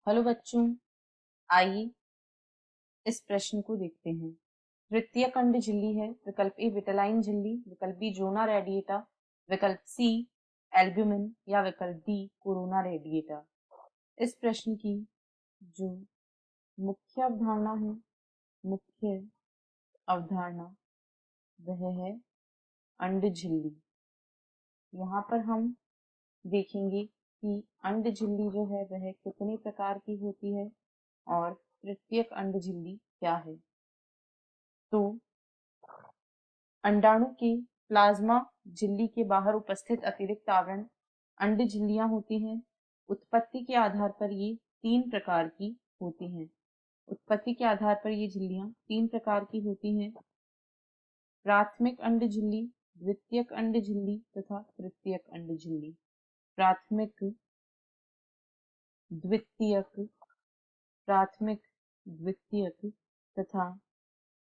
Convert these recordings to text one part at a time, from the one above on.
Hello बच्चों, आइए इस प्रश्न को देखते हैं। तृतीयक अंड झिल्ली है। विकल्प ए विटेलाइन झिल्ली, विकल्प बी जोना रेडिएटा, विकल्प सी एल्ब्यूमिन या विकल्प डी कोरोना रेडिएटा। इस प्रश्न की जो मुख्य अवधारणा है, मुख्य अवधारणा वह है अंड झिल्ली। यहाँ पर हम देखेंगे कि अंड झिल्ली जो है वह कितने प्रकार की होती है और तृतीयक अंड झिल्ली क्या है। तो अंडाणु के प्लाज्मा झिल्ली के बाहर उपस्थित अतिरिक्त आवरण अंड झिल्लियां होती हैं। उत्पत्ति के आधार पर ये तीन प्रकार की होती हैं। उत्पत्ति के आधार पर ये झिल्लियां तीन प्रकार की होती हैं: प्राथमिक अंड झिल्ली, द्वितीयक अंड झिल्ली तथा तृतीयक अंड झिल्ली। प्राथमिक, द्वितीयक, प्राथमिक, द्वितीयक तथा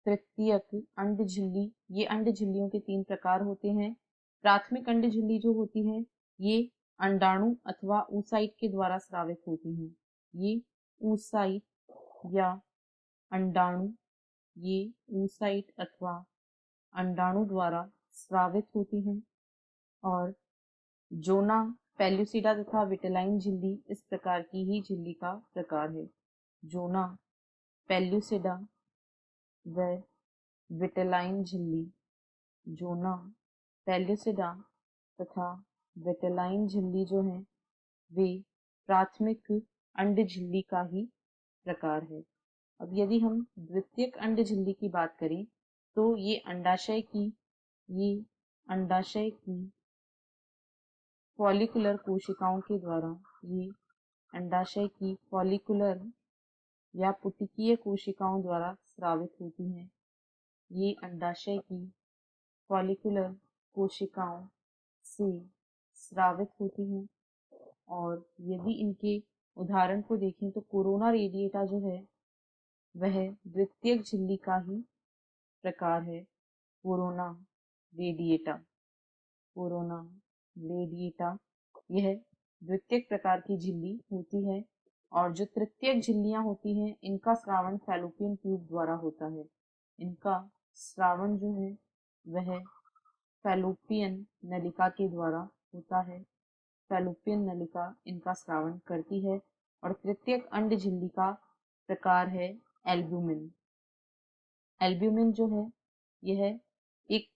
तृतीयक अंड झिल्ली। ये अंड झिल्लियों के तीन प्रकार होते हैं। प्राथमिक अंड झिल्ली जो होती है ये अंडाणु अथवा oocyte के द्वारा स्रावित होती हैं। ये oocyte या अंडाणु, ये oocyte अथवा अंडाणु द्वारा स्रावित होती हैं। और जोना, पेल्यूसिडा तथा विटेलाइन झिल्ली इस प्रकार की ही झिल्ली का प्रकार है। जोना, पेल्यूसिडा व विटेलाइन झिल्ली, जोना, पेल्यूसिडा तथा विटेलाइन झिल्ली जो है वे प्राथमिक अंड झिल्ली का ही प्रकार है। अब यदि हम द्वितीयक अंड झिल्ली की बात करें तो ये अंडाशय की फॉलिकुलर कोशिकाओं के द्वारा, ये अंडाशय की फॉलिकुलर या पुटिकीय कोशिकाओं द्वारा स्रावित होती हैं। ये अंडाशय की फॉलिकुलर कोशिकाओं से स्रावित होती हैं। और यदि इनके उदाहरण को देखें तो कोरोना रेडिएटा जो है वह द्वितीयक झिल्ली का ही प्रकार है। कोरोना रेडिएटा, कोरोना रेडिएटा यह द्वितीयक प्रकार की झिल्ली होती है। और जो तृतीयक झिल्लियां होती हैं इनका स्रावण फैलोपियन ट्यूब द्वारा होता है। इनका स्रावण जो है वह फैलोपियन नलिका के द्वारा होता है। फैलोपियन नलिका इनका स्रावण करती है। और तृतीयक अंड झिल्ली का प्रकार है एल्ब्यूमिन। एल्ब्यूमिन जो है यह एक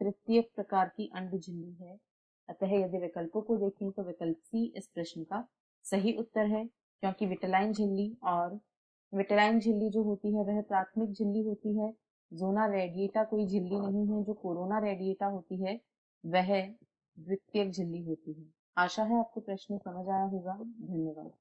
तृतीयक प्रकार की अंड झिल्ली है। अतः यदि विकल्पों को देखें तो विकल्प सी इस प्रश्न का सही उत्तर है, क्योंकि विटेलाइन झिल्ली जो होती है वह प्राथमिक झिल्ली होती है। जोना रेडिएटा कोई झिल्ली नहीं है। जो कोरोना रेडिएटा होती है वह द्वितीयक झिल्ली होती है। आशा है आपको प्रश्न समझ आया होगा। धन्यवाद।